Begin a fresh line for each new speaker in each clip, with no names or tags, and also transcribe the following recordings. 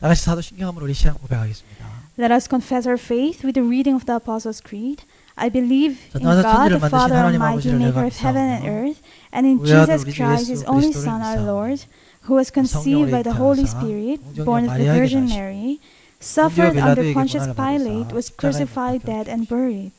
다 같이 사도신경함으로 우리 신앙 고백하겠습니다.
Let us confess our faith with the reading of the Apostles' Creed. I believe in
전능하사
God,
천지를
the
만드신
Father
하나님
Almighty,
아버지를
maker
내가
of heaven and
믿사오며
earth, and in
우리 아들
Jesus
우리 주
Christ,
예수
His only
그리스도를
Son, our
믿사오며
Lord, who was conceived by the Holy Spirit, born of the Virgin Mary, suffered under Pontius Pilate, was crucified, dead, and buried.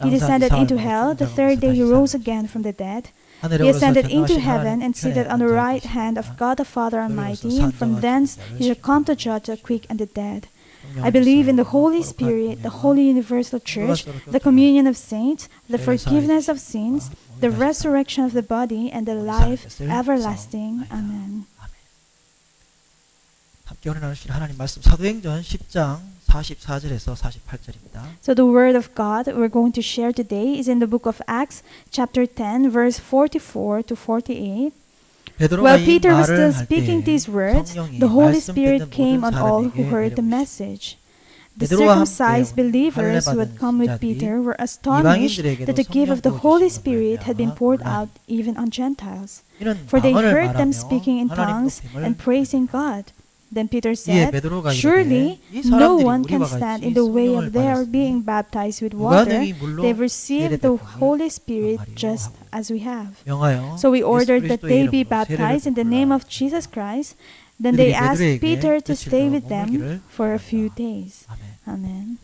He descended into hell. The third day He rose again from the dead. He ascended into heaven and seated on the right hand of God the Father Almighty, and from thence He shall come to judge the quick and the dead. I believe in the Holy Spirit, the holy universal church, the communion of saints, the forgiveness of sins, the resurrection of the body, and the life everlasting. Amen.
함께 오늘 나누실 하나님 말씀 사도행전 10장 44절에서 48절입니다.
So the word of God we're going to share today is in the book of Acts, chapter 10, verse 44 to 48. While Peter was still speaking these words, the Holy Spirit came on all who heard the message. The circumcised believers who had come with Peter were astonished that the gift of the Holy Spirit had been poured out even on Gentiles, for they heard them speaking in tongues and praising God. Then Peter said, "Surely no one can stand in the way of their being baptized with water. They've received the Holy Spirit just as we have." So we ordered that they be baptized in the name of Jesus Christ. Then they asked Peter to stay with them for a few days. Amen.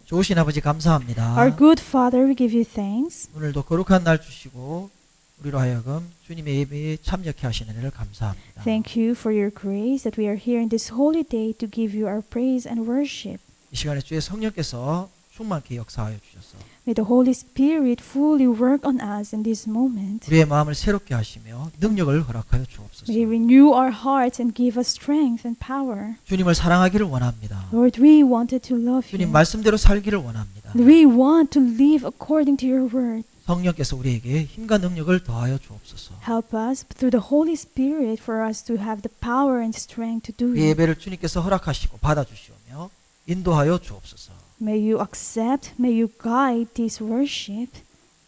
좋으신 아버지 감사합니다.
Our good Father, we give you thanks.
오늘도 거룩한 날 주시고 우리로 하여금 주님의 예배에 참여케 하시는 은혜를 감사합니다.
Thank you for your grace that we are here in this holy day to give you our praise and worship.
이 시간에 주의 성령께서 충만케 역사하여 주셔서
May the Holy Spirit fully work on us in this moment.
우리의 마음을 새롭게 하시며 능력을 허락하여 주옵소서.
May He renew our hearts and give us strength and power.
주님을 사랑하기를 원합니다.
Lord, we wanted to love
주님
you.
말씀대로 살기를 원합니다.
We want to live according to your word.
성령께서 우리에게 힘과 능력을 더하여 주옵소서.
Help us through the Holy Spirit for us to have the power and strength to do
우리
it.
예배를 주님께서 허락하시고 받아주시오며 인도하여 주옵소서.
May you accept, may you guide this worship.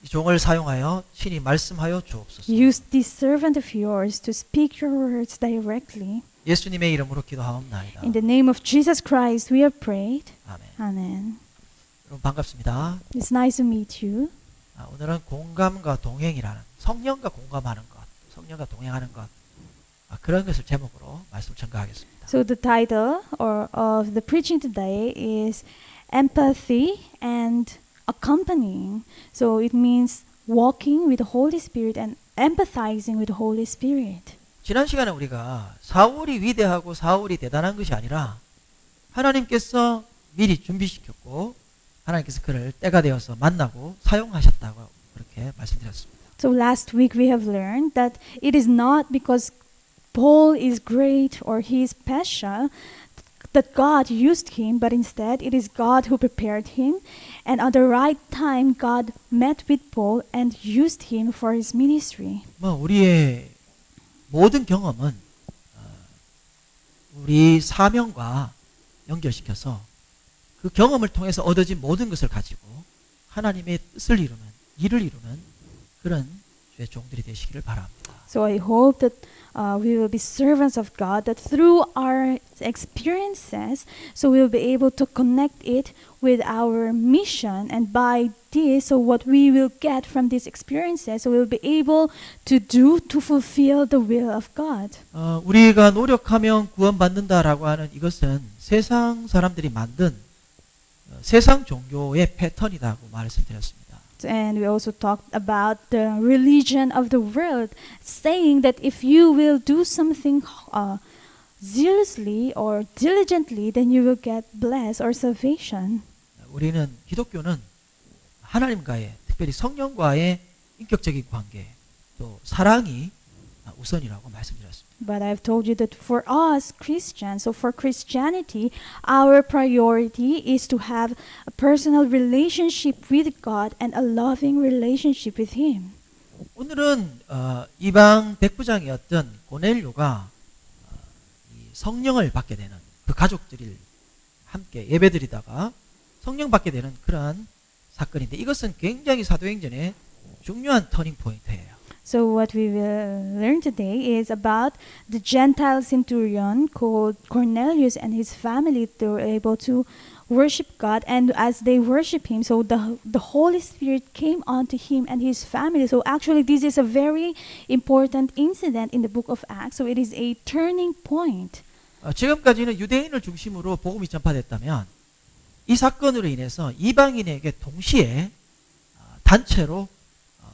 이 종을 사용하여 친히 말씀하여 주옵소서.
Use this servant of yours to speak your words directly.
예수님의 이름으로 기도하옵나이다.
In the name of Jesus Christ we have prayed.
아멘.
Amen.
여러분 반갑습니다.
It's nice to meet you.
오늘은 공감과 동행이라는 성령과 공감하는 것, 성령과 동행하는 것 그런 것을 제목으로 말씀을 전가하겠습니다.
So the title of the preaching today is Empathy and Accompanying. So it means walking with the Holy Spirit and empathizing with the Holy Spirit.
지난 시간에 우리가 사울이 위대하고 사울이 대단한 것이 아니라 하나님께서 미리 준비시켰고 하나님께서 그를 때가 되어서 만나고 사용하셨다고 그렇게 말씀드렸습니다.
So last week we have learned that it is not because Paul is great or he is special that God used him, but instead it is God who prepared him, and at the right time God met with Paul and used him for his ministry.
우리의 모든 경험은 우리 사명과 연결시켜서 그 경험을 통해서 얻어진 모든 것을 가지고 하나님의 뜻을 이루는 일을 이루는 그런 주의 종들이 되시기를 바랍니다.
So I hope that we will be servants of God, that through our experiences, so we will be able to connect it with our mission, and by this, so what we will get from these experiences, so we will be able to do to fulfill the will of God.
우리가 노력하면 구원받는다라고 하는 이것은 세상 사람들이 만든 세상 종교의 패턴이라고 말씀드렸습니다.
And we also talked about the religion of the world, saying that if you will do something zealously or diligently, then you will get blessed or salvation.
우리는 기독교는 하나님과의 특별히 성령과의 인격적인 관계 또 사랑이 우선이라고 말씀드렸습니다.
But I've told you that for us Christians, so for Christianity, our priority is to have a personal relationship with God and a loving relationship with Him.
오늘은 이방 백부장이었던 고넬료가 성령을 받게 되는 그 가족들이 함께 예배드리다가 성령 받게 되는 그러한 사건인데 이것은 굉장히 사도행전의 중요한 터닝 포인트예요.
So what we will learn today is about the Gentile centurion called Cornelius and his family. They were able to worship God, and as they worship Him, so the Holy Spirit came onto him and his family. So actually, this is a very important incident in the book of Acts. So it is a turning point.
지금까지는 유대인을 중심으로 복음이 전파됐다면 이 사건으로 인해서 이방인에게 동시에 단체로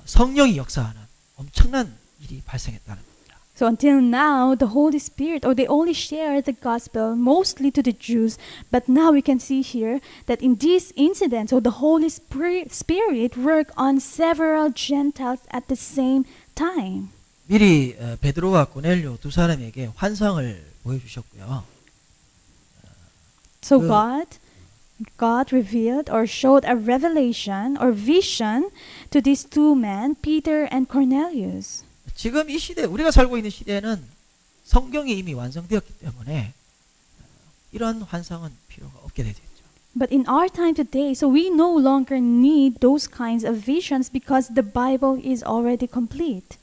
성령이 역사하는 엄청난 일이 발생했다는 겁니다.
So until now, the Holy Spirit, or they only share the gospel mostly to the Jews, but now we can see here that in this incident, so the Holy Spirit worked on several Gentiles at the same time.
미리 베드로와 고넬료 두 사람에게 환상을 보여주셨고요.
So God revealed or showed a revelation or vision to these two men, Peter and Cornelius.
지금 이 시대, 우리가 살고 있는 시대에는 성경이 이미 완성되었기 때문에 이런 환상은 필요가 없게 되죠.
But in our time today, so we no longer need those kinds of visions because the Bible is already complete.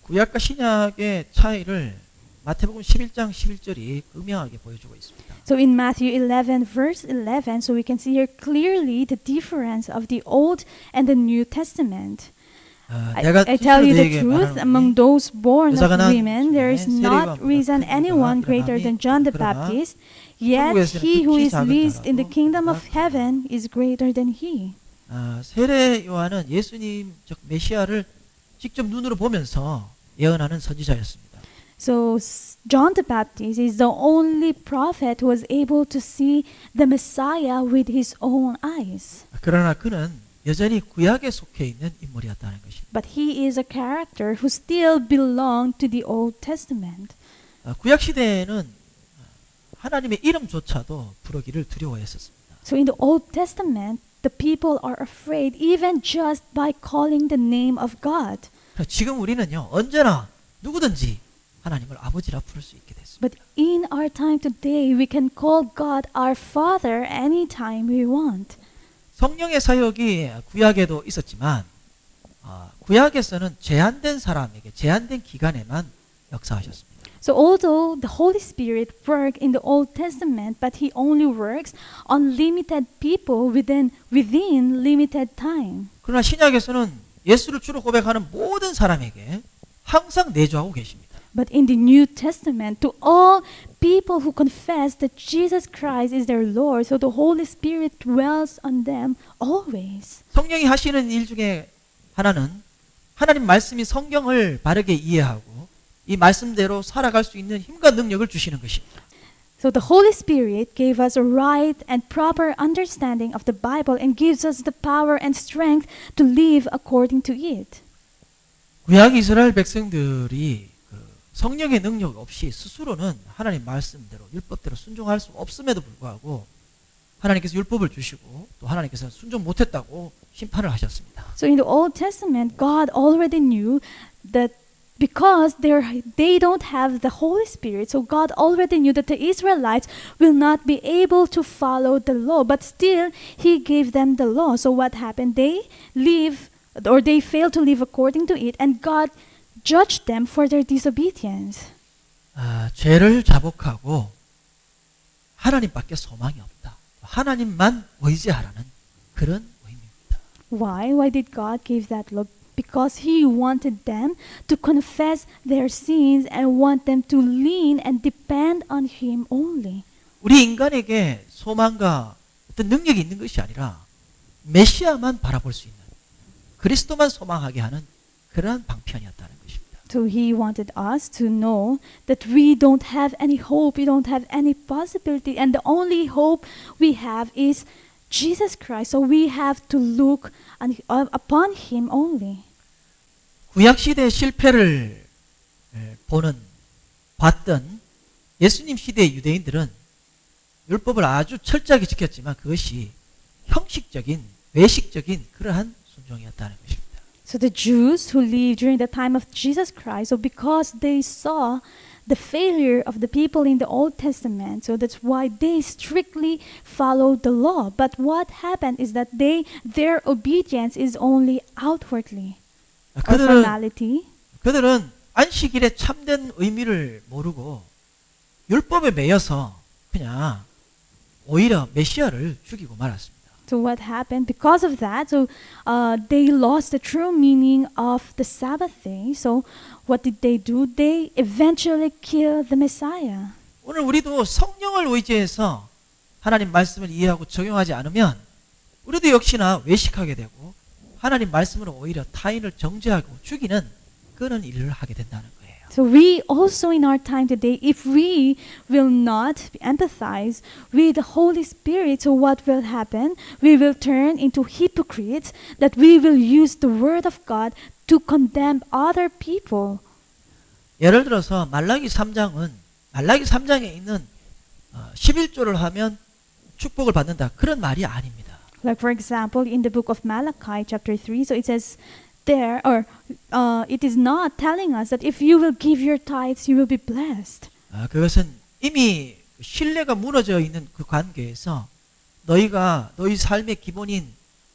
구약과 신약의 차이를 마태복음 11장 11절이 극명하게 보여주고 있습니다.
So in Matthew 11 verse 11, so we can see here clearly the difference of the Old and the New Testament. I tell you the truth, among those born of women, there is not risen anyone greater than John the Baptist, yet he who is least in the kingdom of heaven is greater than he.
세례 요한은 예수님 즉 메시아를 직접 눈으로 보면서 예언하는 선지자였습니다.
So John the Baptist is the only prophet who was able to see the Messiah with his own eyes.
그러나 그는 여전히 구약에 속해 있는 인물이었다는 것입니다.
But he is a character who still belonged to the Old Testament.
구약 시대에는 하나님의 이름조차도 부르기를 두려워했었습니다.
So in the Old Testament, the people are afraid even just by calling the name of God.
지금 우리는요 언제나 누구든지 하나님을 아버지라 부를 수 있게 됐습니다.
But in our time today, we can call God our Father anytime we want.
성령의 사역이 구약에도 있었지만 구약에서는 제한된 사람에게 제한된 기간에만 역사하셨습니다.
So although the Holy Spirit worked in the Old Testament, but He only works on limited people within limited time.
그러나 신약에서는 예수를 주로 고백하는 모든 사람에게 항상 내주하고 계십니다.
But in the New Testament, to all people who confess that Jesus Christ is their Lord, so the Holy Spirit dwells on them always.
성령이 하시는 일 중에 하나는 하나님 말씀이 성경을 바르게 이해하고 이 말씀대로 살아갈 수 있는 힘과 능력을 주시는 것입니다.
So the Holy Spirit gave us a right and proper understanding of the Bible and gives us the power and strength to live according to it.
구약 이스라엘 백성들이 성령의 능력 없이 스스로는 하나님 말씀대로 율법대로 순종할 수 없음에도 불구하고 하나님께서 율법을 주시고 또 하나님께서 순종 못했다고 심판을 하셨습니다.
So in the Old Testament, God already knew that because they don't have the Holy Spirit, so God already knew that the Israelites will not be able to follow the law, but still He gave them the law. So what happened? They failed to live according to it, and God judged them for their disobedience.
죄를 자복하고 하나님밖에 소망이 없다. 하나님만 의지하라는 그런 의미입니다.
Why did God give that law? Because He wanted them to confess their sins and want them to lean and depend on Him only.
우리 인간에게 소망과 어떤 능력이 있는 것이 아니라 메시아만 바라볼 수 있는 그리스도만 소망하게 하는 그러한 방편이었다는 것입니다.
So He wanted us to know that we don't have any hope, we don't have any possibility, and the only hope we have is Jesus Christ. So we have to look upon Him only.
구약 시대의 실패를 봤던 예수님 시대의 유대인들은 율법을 아주 철저하게 지켰지만 그것이 형식적인 외식적인 그러한 순종이었다는 것입니다.
So the Jews who lived during the time of Jesus Christ, so because they saw the failure of the people in the Old Testament, so that's why they strictly followed the law. But what happened is that their obedience is only outwardly. or formality.
그들은 안식일의 참된 의미를 모르고 율법에 매여서 그냥 오히려 메시아를 죽이고 말았습니다.
So what happened because of that? So they lost the true meaning of the Sabbath day. So what did they do? They eventually killed the Messiah.
오늘 우리도 성령을 의지해서 하나님 말씀을 이해하고 적용하지 않으면 우리도 역시나 외식하게 되고 하나님 말씀으로 오히려 타인을 정죄하고 죽이는 그런 일을 하게 된다는 거예요.
So we also in our time today, if we will not empathize with the Holy Spirit, so what will happen? We will turn into hypocrites, that we will use the word of God to condemn other people.
예를 들어서 말라기 3장에 있는 11조를 하면 축복을 받는다. 그런 말이 아닙니다.
Like for example, in the book of Malachi chapter 3, so it says there, or it is not telling us that if you will give your tithes, you will be blessed.
그것은 이미 신뢰가 무너져 있는 그 관계에서 너희가 너희 삶의 기본인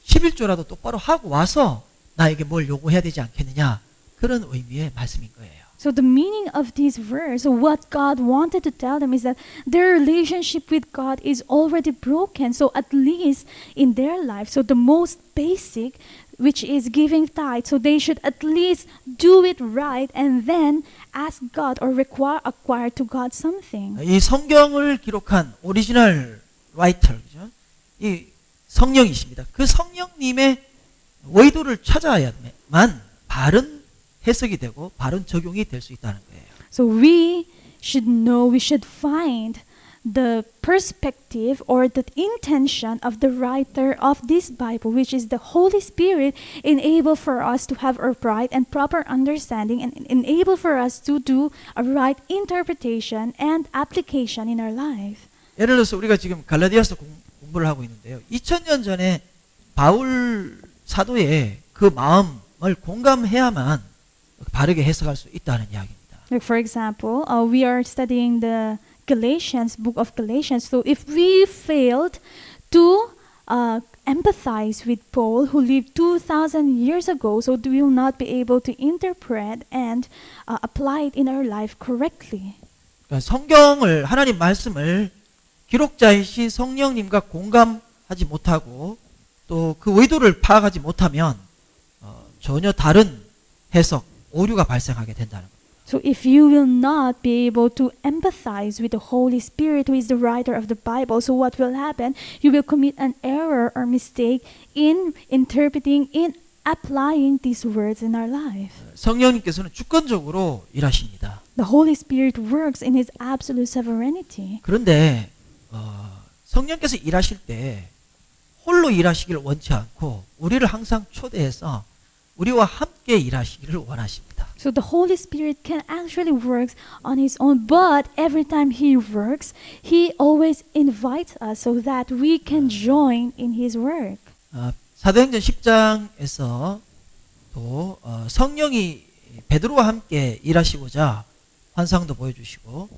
11조라도 똑바로 하고 와서 나에게 뭘 요구해야 되지 않겠느냐. 그런 의미의 말씀인 거예요.
So the meaning of this verse, so what God wanted to tell them is that their relationship with God is already broken. So at least in their life, so the most basic, which is giving tithe, so they should at least do it right and then ask God or acquire to God something.
이 성경을 기록한 오리지널 라이터, 그죠? 이 성령이십니다. 그 성령님의 의도를 찾아야만 바른 해석이 되고 바른 적용이 될 수 있다는 거예요.
So we should know, we should find the perspective or the intention of the writer of this Bible, which is the Holy Spirit, enable for us to have a right and proper understanding and enable for us to do a right interpretation and application in our life.
예를 들어서 우리가 지금 갈라디아서 공부를 하고 있는데요. 2000년 전에 바울 사도의 그 마음을 공감해야만 바르게 해석할 수 있다는 이야기입니다.
Like for example, we are studying the Galatians, book of Galatians. So if we failed to empathize with Paul, who lived 2,000 years ago, so we will not be able to interpret and apply it in our life correctly.
그러니까 성경을 하나님 말씀을 기록자이신 성령님과 공감하지 못하고 또 그 의도를 파악하지 못하면 전혀 다른 해석, 오류가 발생하게 된다는 겁니다.
So if you will not be able to empathize with the Holy Spirit, who is the writer of the Bible, so what will happen? You will commit an error or mistake in interpreting, in applying these words in our life.
성령님께서는 주권적으로 일하십니다.
The Holy Spirit works in His absolute sovereignty.
그런데 성령께서 일하실 때 홀로 일하시기를 원치 않고 우리를 항상 초대해서 우리와 함께 일하시기를 원하십니다.
So the Holy Spirit can actually work on His own, but every time He works, He always invites us so that we can join in His work.
사도행전 10장에서 또 성령이 베드로와 함께 일하시고자 환상도 보여주시고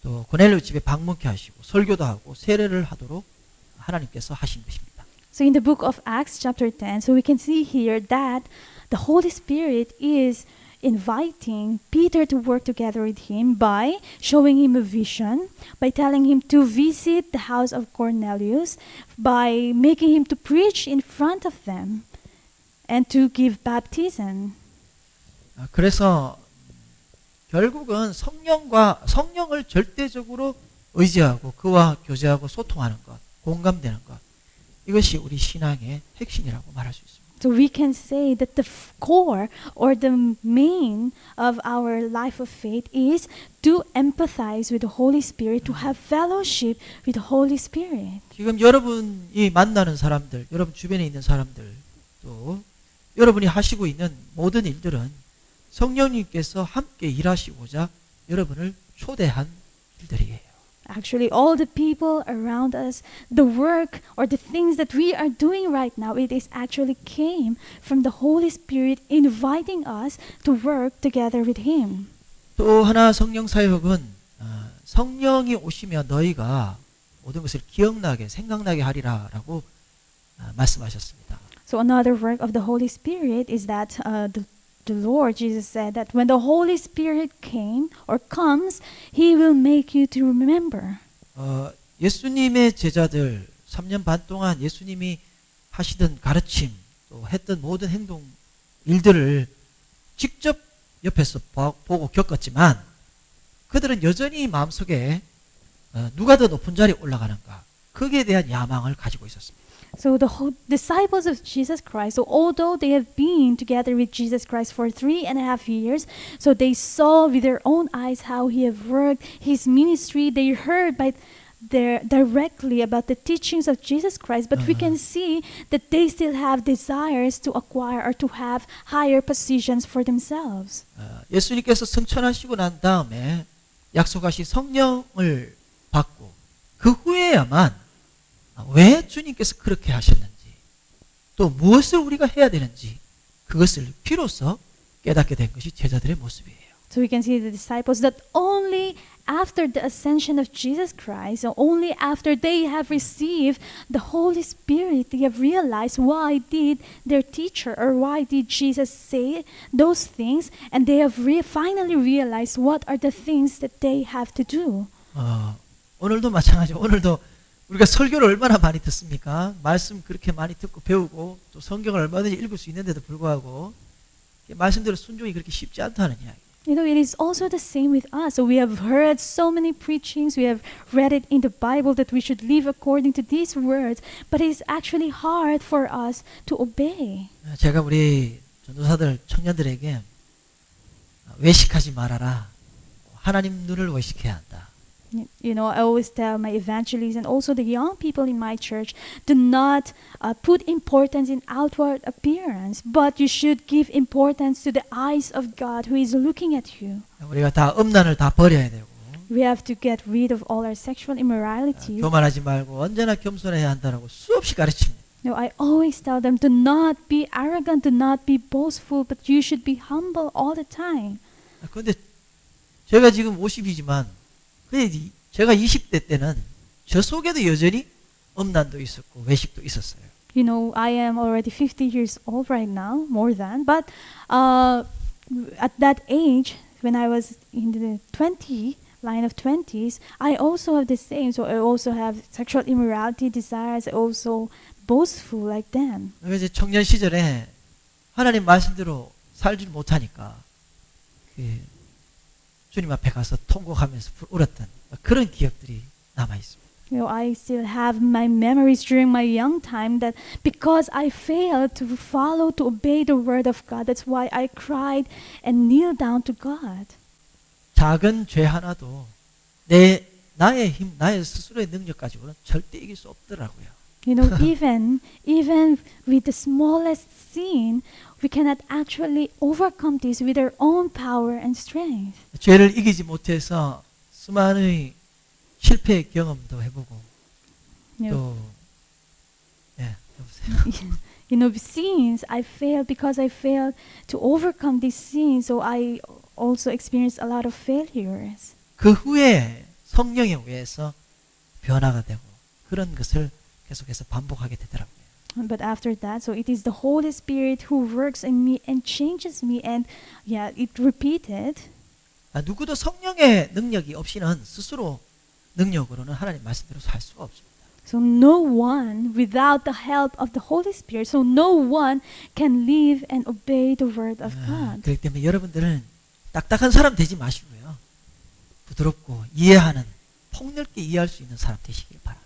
또 고넬료 집에 방문케 하시고 설교도 하고 세례를 하도록 하나님께서 하신 것입니다.
So in the book of Acts chapter 10, so we can see here that the Holy Spirit is inviting Peter to work together with him by showing him a vision, by telling him to visit the house of Cornelius, by making him to preach in front of them, and to give baptism.
그래서 결국은 성령을 절대적으로 의지하고 그와 교제하고 소통하는 것, 공감되는 것, 이것이 우리 신앙의 핵심이라고 말할 수 있습니다.
So we can say that the core or the main of our life of faith is to empathize with the Holy Spirit, to have fellowship with the Holy Spirit.
지금 여러분이 만나는 사람들, 여러분 주변에 있는 사람들, 또 여러분이 하시고 있는 모든 일들은 성령님께서 함께 일하시고자 여러분을 초대한 일들이에요.
Actually, all the people around us, the work or the things that we are doing right now, it is actually came from the Holy Spirit inviting us to work together with Him.
또 하나 성령 사역은 성령이 오시면 너희가 모든 것을 기억나게 생각나게 하리라라고 말씀하셨습니다.
So another work of the Holy Spirit is that the Lord Jesus said that when the Holy Spirit came or comes, He will make you to remember.
예수님의 제자들 3년 반 동안 예수님이 하시던 가르침 또 했던 모든 행동 일들을 직접 옆에서 보고 겪었지만 그들은 여전히 마음속에 누가 더 높은 자리에 올라가는가 거기에 대한 야망을 가지고 있었습니다.
So the disciples of Jesus Christ, so although they have been together with Jesus Christ for 3.5 years, so they saw with their own eyes how He have worked His ministry. They heard directly about the teachings of Jesus Christ, but we can see that they still have desires to acquire or to have higher positions for themselves.
예수님께서 승천하시고 난 다음에 약속하신 성령을 받고 그 후에야만 왜 주님께서 그렇게 하셨는지 또 무엇을 우리가 해야 되는지 그것을 비로소 깨닫게 된 것이 제자들의 모습이에요.
So we can see the disciples that only after the ascension of Jesus Christ, or only after they have received the Holy Spirit, they have realized why did their teacher or why did Jesus say those things, and they have finally realized what are the things that they have to do.
오늘도 마찬가지죠. 오늘도 우리가 설교를 얼마나 많이 듣습니까? 말씀 그렇게 많이 듣고 배우고 또 성경을 얼마든지 읽을 수 있는데도 불구하고 말씀대로 순종이 그렇게 쉽지 않다는 이야기.
You know, it is also the same with us. So we have heard so many preachings, we have read it in the Bible that we should live according to these words, but it is actually hard for us to obey.
제가 우리 전도사들 청년들에게 외식하지 말아라. 하나님 눈을 외식해야 한다.
You know, I always tell my evangelists and also the young people in my church, do not put importance in outward appearance, but you should give importance to the eyes of God who is looking at you.
우리가 다 음란을 다 버려야 되고.
We have to get rid of all our sexual immoralities.
교만하지 말고 언제나 겸손해야 한다라고 수없이 가르칩니다.
No, I always tell them, do not be arrogant, do not be boastful, but you should be humble all the time.
그런데 제가 지금 50이지만 제가 20대 때는 저 속에도 여전히 음란도 있었고 외식도 있었어요.
You know, I am already 50 years old right now, more than. But at that age, when I was in the line of 20s, I also have the same. So I also have sexual immorality desires, also boastful like them.
그래서 청년 시절에 하나님 말씀대로 살지 못하니까 주님 앞에 가서 통곡하면서 울었던 그런 기억들이 남아 있습니다.
You know, I still have my memories during my young time that because I failed to follow, to obey the word of God, that's why I cried and kneeled down to God.
작은 죄 하나도 나의 힘, 나의 스스로의 능력 가지고는 절대 이길 수 없더라고요.
You know, even with the smallest sin, we cannot actually overcome this with our own power and strength.
죄를 이기지 못해서 수많은 실패의 경험도 해보고 또 여보세요.
You know, sins I failed because I failed to overcome these sins, so I also experienced a lot of failures.
그 후에 성령에 의해서 변화가 되고 그런 것을 계속해서 반복하게 되더라고요.
But after that, so it is the Holy Spirit who works in me and changes me, and it repeated.
누구도 성령의 능력이 없이는 스스로 능력으로는 하나님 말씀대로 살 수가 없습니다.
So no one without the help of the Holy Spirit, so no one can live and obey the word of God.
그렇기 때문에 여러분들은 딱딱한 사람 되지 마시고요. 부드럽고 이해하는 폭넓게 이해할 수 있는 사람 되시길 바랍니다.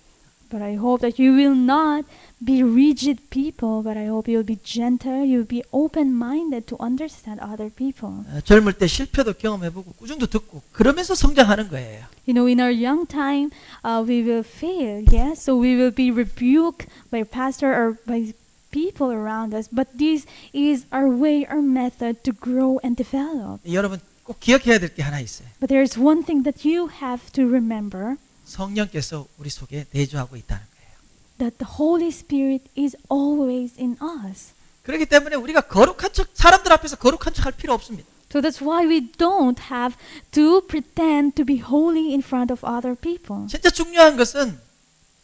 But I hope that you will not be rigid people, but I hope you'll be gentle, you'll be open-minded to understand other people.
젊을 때 실패도 경험해보고 꾸중도 듣고 그러면서 성장하는 거예요.
You know, in our young time, we will fail, yes? So we will be rebuked by pastor or by people around us. But this is our way, our method to grow and develop.
여러분 꼭 기억해야 될 게 하나 있어요.
But there's one thing that you have to remember.
성령께서 우리 속에 내주하고 있다는 거예요.
That the Holy Spirit is always in us.
그렇기 때문에 우리가 거룩한 척 사람들 앞에서 거룩한 척 할 필요 없습니다.
So that's why we don't have to pretend to be holy in front of other people.
진짜 중요한 것은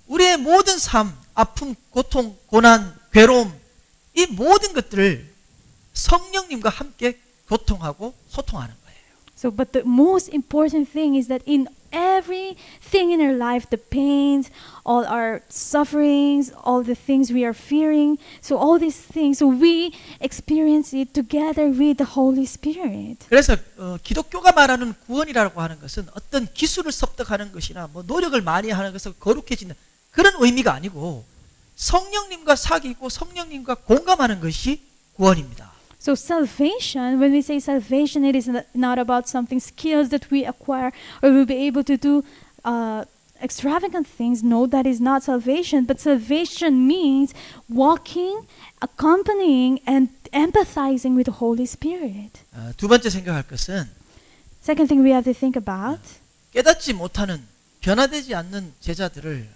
우리의 모든 삶, 아픔, 고통, 고난, 괴로움 이 모든 것들을 성령님과 함께 교통하고 소통하는 거예요.
So, but the most important thing is that in everything in our life, the pains, all our sufferings, all the things we are fearing, so all these things, so we experience it together with the Holy Spirit.
그래서 기독교가 말하는 구원이라고 하는 것은 어떤 기술을 습득하는 것이나 뭐 노력을 많이 하는 것을 거룩해지는 그런 의미가 아니고 성령님과 사귀고 성령님과 공감하는 것이 구원입니다.
So salvation, when we say salvation, it is not about something skills that we acquire or we'll be able to do extravagant things. No, that is not salvation. But salvation means walking, accompanying, and empathizing with the Holy Spirit.
두 번째 생각할 것은
Second thing we have to think about,
깨닫지 못하는 변화되지 않는 제자들을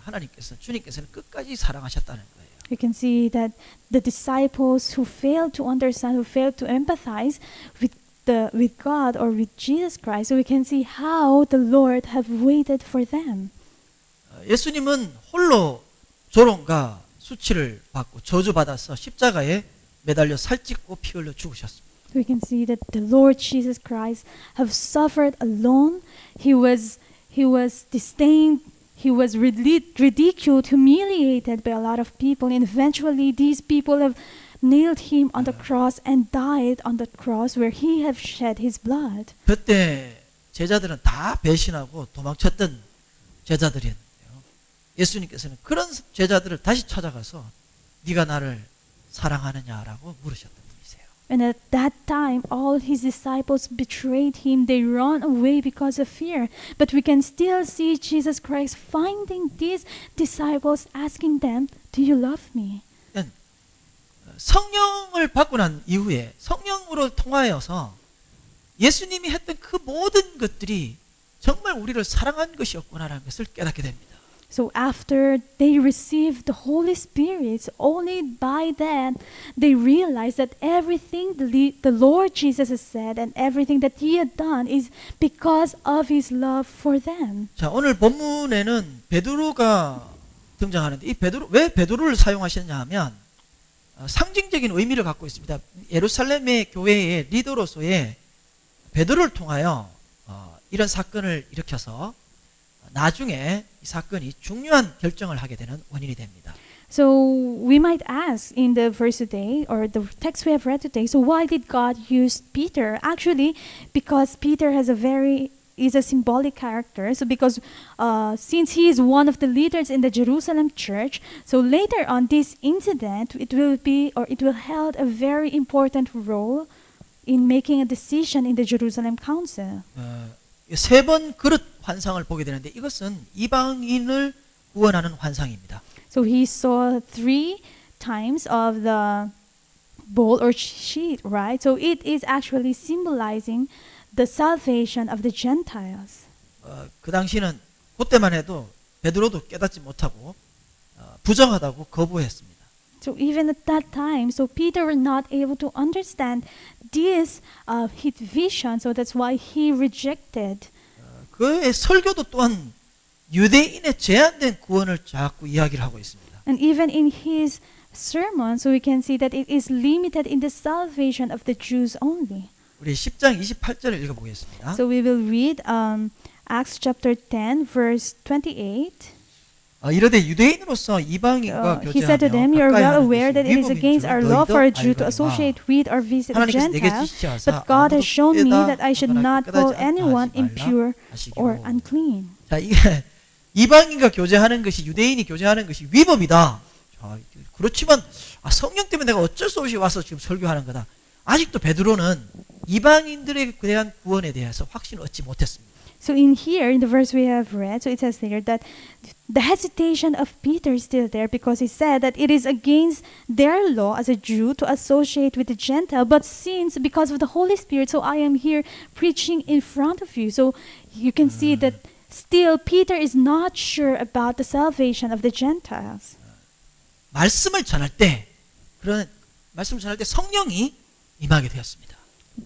주님께서는 끝까지 사랑하셨다는 거예요.
we can see that the disciples who failed to understand, who failed to empathize with God or with Jesus Christ, so we can see how the Lord have waited for them.
예수님은 홀로 조롱과 수치를 받고 저주받아서 십자가에 매달려 살찢고 피 흘려 죽으셨습니다.
We can see that the Lord Jesus Christ have suffered alone. He was disdained. He was ridiculed, humiliated by a lot of people, and eventually these people have nailed him on the cross and died on the cross where he have shed his blood.
그때 제자들은 다 배신하고 도망쳤던 제자들이었는데요. 예수님께서는 그런 제자들을 다시 찾아가서 네가 나를 사랑하느냐라고 물으셨던 분이세요.
And at that time, all his disciples betrayed him. They ran away because of fear. But we can still see Jesus Christ finding these disciples, asking them, "Do you love me?"
성령을 받고 난 이후에 성령으로 통하여서 예수님이 했던 그 모든 것들이 정말 우리를 사랑한 것이었구나라는 것을 깨닫게 됩니다.
So after they received the Holy Spirit, only by that they realized that everything the Lord Jesus has said and everything that He had done is because of His love for them.
자, 오늘 본문에는 베드로가 등장하는데 이 왜 베드로를 사용하셨냐 하면 상징적인 의미를 갖고 있습니다. 예루살렘의 교회의 리더로서의 베드로를 통하여 이런 사건을 일으켜서 나중에 이 사건이 중요한 결정을 하게 되는 원인이 됩니다.
So we might ask in the verse today or the text we have read today, so why did God use Peter? Actually, because Peter is a symbolic character. So because since he is one of the leaders in the Jerusalem church, so later on this incident it will held a very important role in making a decision in the Jerusalem council.
세 번 그릇 환상을 보게 되는데 이것은 이방인을 구원하는 환상입니다.
So he saw 3 times of the bowl or sheet, right? So it is actually symbolizing the salvation of the Gentiles.
그 당시는 그때만 해도 베드로도 깨닫지 못하고 부정하다고 거부했습니다.
So even at that time, so Peter was not able to understand this his vision, so that's why he rejected.
그의 설교도 또한 유대인의 제한된 구원을 자꾸 이야기를 하고 있습니다.
And even in his sermon, so we can see that it is limited in the salvation of the Jews only.
우리 10장 28절을 읽어보겠습니다.
So we will read Acts chapter 10, verse 28.
이르되 유대인으로서 이방인과
He said to them, "You are well aware that it is against our law for a Jew to
교제하며
associate with or visit a
하나님께서 내게
Gentile,
지시하사
but God has shown me that I should not call
깨닫지 않게
anyone
하지 말라
impure or
하시기로."
unclean.
자, 이게 이방인과 교제하는 것이 유대인이 교제하는 것이 위법이다. 자, 그렇지만 성령 때문에 내가 어쩔 수 없이 와서 지금 설교하는 거다. 아직도 베드로는 이방인들에 대한 구원에 대해서 확신을 얻지 못했습니다.
So in here, in the verse we have read, so it says there that the hesitation of Peter is still there because he said that it is against their law as a Jew to associate with the Gentile, but since because of the Holy Spirit, so I am here preaching in front of you. So you can see that still Peter is not sure about the salvation of the Gentiles.
말씀을 전할 때 성령이 임하게 되었습니다.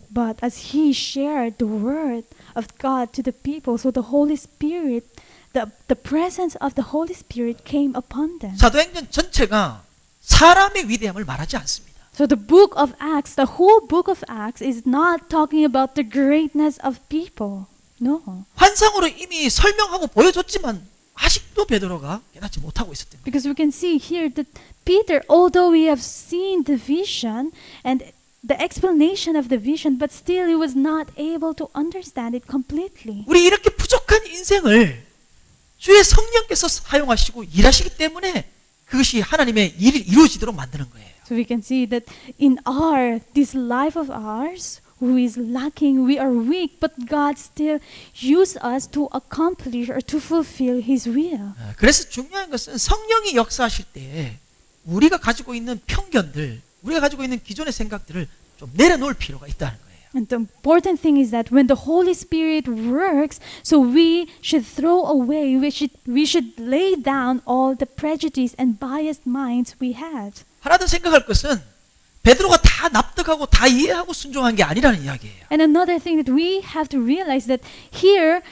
But as he shared the word of God to the people, so the Holy Spirit, the presence of the Holy Spirit came upon them.
사도행전 전체가 사람의 위대함을 말하지 않습니다.
So the book of Acts, the whole book of Acts is not talking about the greatness of people. No.
환상으로 이미 설명하고 보여줬지만 아직도 베드로가 깨닫지 못하고 있었던 거예요.
Because we can see here that Peter, although we have seen the vision and the explanation of the vision, but still he was not able to understand it completely.
우리 이렇게 부족한 인생을 주의 성령께서 사용하시고 일하시기 때문에 그것이 하나님의 일이 이루어지도록 만드는 거예요.
So we can see that in this life of ours, who is lacking, we are weak, but God still use us to accomplish or to fulfill His will.
그래서 중요한 것은 성령이 역사하실 때 우리가 가지고 있는 편견들, 우리가 가지고 있는 기존의 생각들을 좀 내려놓을 필요가 있다는 거예요.
And the important thing is that when the Holy Spirit works, so we should throw away, we should lay down all the prejudice and biased minds we had.
하나 더 생각할 것은 베드로가 다 납득하고 다 이해하고 순종한 게 아니라는 이야기예요.
And another thing that we have to realize that here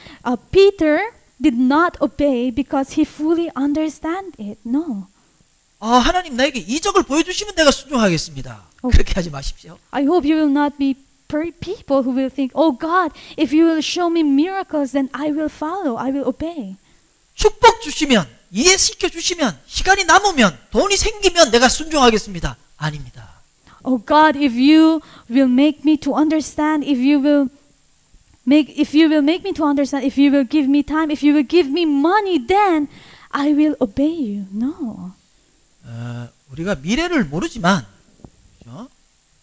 Peter did not obey because he fully understand it. No.
하나님 나에게 이적을 보여주시면 내가 순종하겠습니다. 그렇게 하지 마십시오.
I hope you will not be people who will think, oh God, if you will show me miracles, then I will follow, I will obey.
축복 주시면, 이해시켜 주시면, 시간이 남으면, 돈이 생기면 내가 순종하겠습니다. 아닙니다.
Oh God, if you will make me to understand, if you will make me to understand, if you will give me time, if you will give me money, then I will obey you. No.
우리가 미래를 모르지만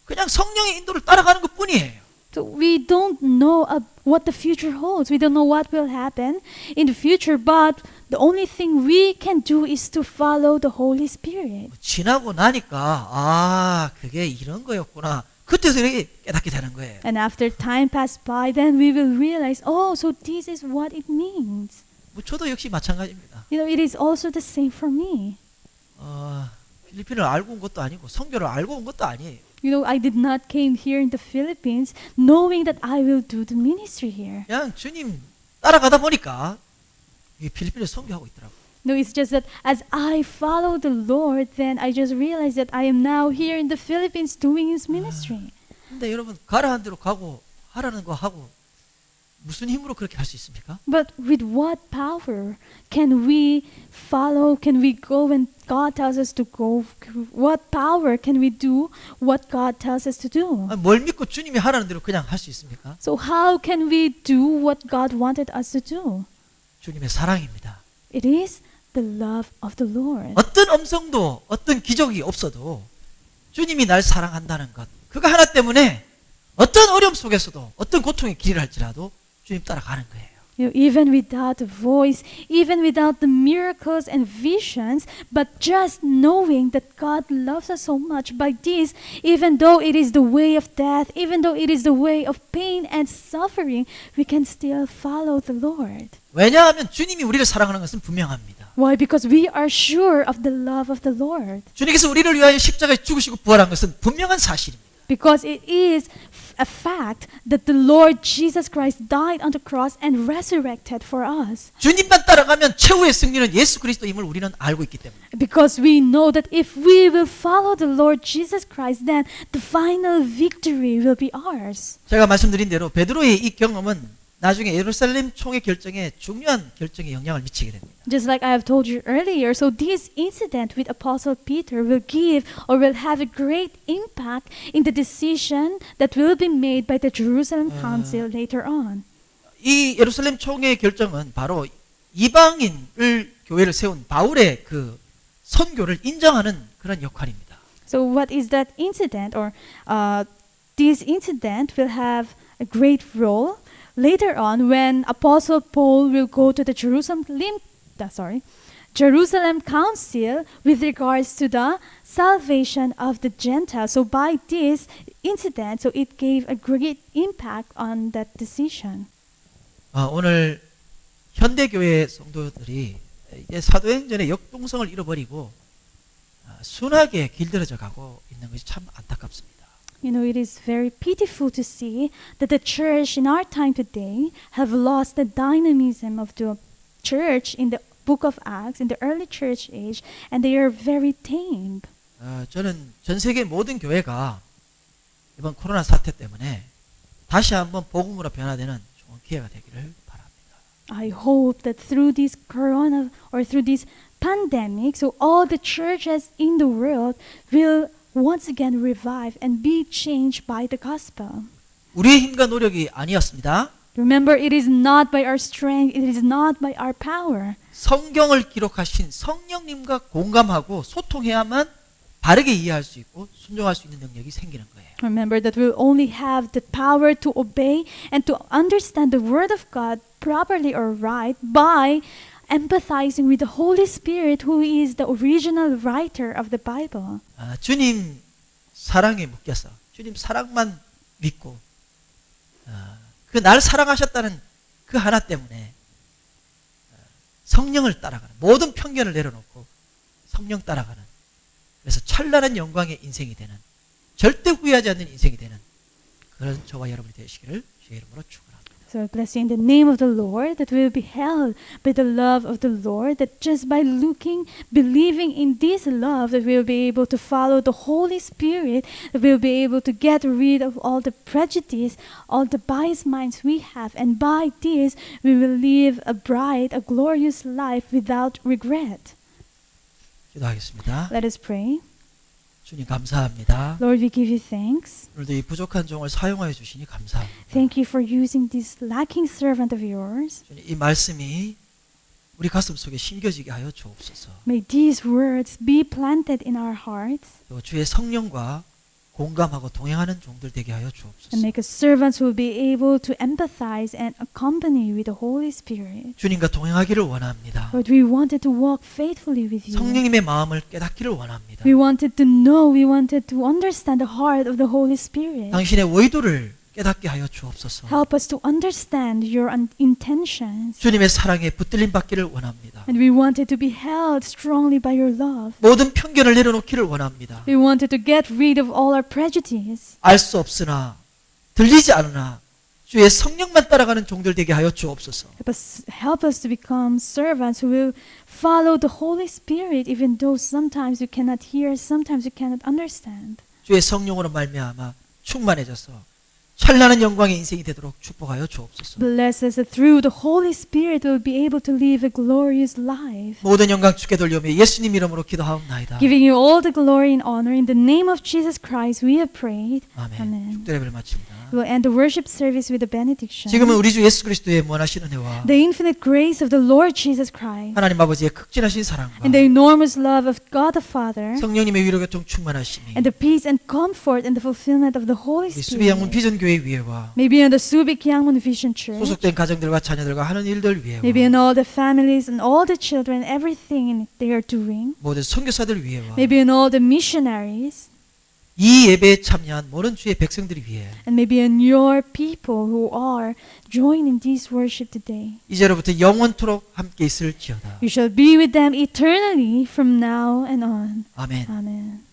그냥 성령의 인도를 따라가는 것뿐이에요.
So we don't know what the future holds. We don't know what will happen in the future, but the only thing we can do is to follow the Holy Spirit.
지나고 나니까 그게 이런 거였구나. 그때서 이렇게 깨닫게 되는 거예요.
And after time passed by, then we will realize, oh, so this is what it means.
저도 역시 마찬가지입니다.
You know, it is also the same for me.
필리핀을 알고 온 것도 아니고 성교를 알고 온 것도 아니에요.
You know, I did not came here in the Philippines knowing that I will do the ministry here.
그냥 주님 따라가다 보니까 이 필리핀에 성교하고 있더라고요.
No, it's just that as I follow the Lord, then I just realized that I am now here in the Philippines doing His ministry.
근데 여러분 가라는 대로 가고 하라는 거 하고 무슨 힘으로 그렇게 할 수 있습니까?
But with what power can we follow? Can we go when God tells us to go? What power can we do what God tells us to do?
뭘 믿고 주님이 하라는 대로 그냥 할 수 있습니까?
So how can we do what God wanted us to do?
주님의 사랑입니다.
It is the love of the Lord.
어떤 음성도 어떤 기적이 없어도 주님이 날 사랑한다는 것 그거 하나 때문에 어떤 어려움 속에서도 어떤 고통의 길을 할지라도 주님 따라가는 거예요.
You know, even without a voice, even without the miracles and visions, but just knowing that God loves us so much by this, even though it is the way of death, even though it is the way of pain and suffering, we can still follow the Lord.
왜냐하면 주님이 우리를 사랑하는 것은 분명합니다.
Why? Because we are sure of the love of the Lord.
주님께서 우리를 위하여 십자가에 죽으시고 부활한 것은 분명한 사실입니다.
Because it is a fact that the Lord Jesus Christ died on the cross and resurrected for us.
주님만 따라가면 최후의 승리는 예수 그리스도임을 우리는 알고 있기 때문에.
Because we know that if we will follow the Lord Jesus Christ, then the final victory will be ours.
제가 말씀드린 대로 베드로의 이 경험은 나중에 예루살렘 총회 결정에 중요한 결정에 영향을 미치게 됩니다.
Just like I have told you earlier, so this incident with Apostle Peter will give or will have a great impact in the decision that will be made by the Jerusalem Council later on.
이 예루살렘 총회 결정은 바로 이방인을 교회를 세운 바울의 그 선교를 인정하는 그런 역할입니다.
So what is that incident, or this incident will have a great role later on when Apostle Paul will go to the Jerusalem Council with regards to the salvation of the Gentiles. So by this incident, so it gave a great impact on that decision.
오늘 현대교회 성도들이 이제 사도행전의 역동성을 잃어버리고 순하게 길들여져 가고 있는 것이 참 안타깝습니다.
You know, it is very pitiful to see that the church in our time today have lost the dynamism of the church in the book of Acts, in the early church age, and they are very tame.
저는 전 세계 모든 교회가 이번 코로나 사태 때문에 다시 한번 복음으로 변화되는 좋은 기회가 되기를 바랍니다.
I hope that through this corona or through this pandemic, so all the churches in the world will once again revive and be changed by the gospel.
우리의 힘과 노력이 아니었습니다.
Remember, it is not by our strength, it is not by our power.
성경을 기록하신 성령님과 공감하고 소통해야만 바르게 이해할 수 있고 순종할 수 있는 능력이 생기는 거예요.
Remember that we'll only have the power to obey and to understand the word of God properly or right by empathizing with the Holy Spirit, who is the original writer of the Bible.
주님 사랑에 묶여서 주님 사랑만 믿고 그 날 사랑하셨다는 그 하나 때문에 성령을 따라가는, 모든 편견을 내려놓고 성령 따라가는, 그래서 찬란한 영광의 인생이 되는, 절대 후회하지 않는 인생이 되는 그런 저와 여러분이 되시기를 주의 이름으로 축원합니다.
So I bless you in the name of the Lord, that we will be held by the love of the Lord, that just by looking, believing in this love, that we will be able to follow the Holy Spirit, that we will be able to get rid of all the prejudice, all the biased minds we have, and by this we will live a bright, a glorious life without regret.
기도하겠습니다.
Let us pray.
주님 감사합니다.
Lord, we give you thanks.
오늘도 이 부족한 종을 사용하여 주시니 감사합니다.
Thank you for using this lacking servant of yours.
주님, 이 말씀이 우리 가슴 속에 심겨지게 하여 주옵소서.
May these words be planted in our hearts
또 주의 성령과 공감하고 동행하는 종들 되게 하여 주옵소서.
and make us servants who will be able to empathize and accompany with the Holy Spirit.
주님과 동행하기를 원합니다.
Lord, we wanted to walk faithfully with you.
성령님의 마음을 깨닫기를 원합니다.
We wanted to know, we wanted to understand the heart of the Holy Spirit.
당신의 의도를 깨닫게 하여 주옵소서.
Help us to understand your intentions.
주님의 사랑에 붙들림 받기를 원합니다.
And we wanted to be held strongly by your love.
모든 편견을 내려놓기를 원합니다.
We wanted to get rid of all our prejudice.
알 수 없으나 들리지 않으나 주의 성령만 따라가는 종들 되게 하여 주옵소서.
Help us to become servants who will follow the Holy Spirit, even though sometimes we cannot hear, sometimes we cannot understand.
주의 성령으로 말미암아 충만해져서 찬란한 영광의 인생이 되도록 축복하여 주옵소서.
Bless us that through the Holy Spirit we will be able to live a glorious life.
모든 영광 주께 돌려오며 예수님 이름으로 기도하옵나이다.
Giving you all the glory and honor in the name of Jesus Christ we have prayed.
아멘.
Amen.
축도 예배를 마칩니다.
We will end the worship service with a benediction.
지금은 우리 주 예수 그리스도의 무한하신 은혜와
The infinite grace of the Lord Jesus Christ
하나님 아버지의 극진하신 사랑과
and the enormous love of God the Father
성령님의 위로 교통 충만하심이
and the peace and comfort and the fulfillment of the Holy
우리 수비 양문
Spirit
비전 교회 위에와
maybe on the Subic Yangmun Vision Church,
소속된 가정들과 자녀들과 하는 일들 위에와
maybe on all the families and all the children, everything they are doing,
모든 선교사들 위에와
maybe on all the missionaries,
이 예배에 참여한 모든 주의 백성들이 위해
and maybe on your people who are joining this worship today.
이제로부터 영원토록 함께 있을지어다.
You shall be with them eternally from now and on.
아멘.
Amen.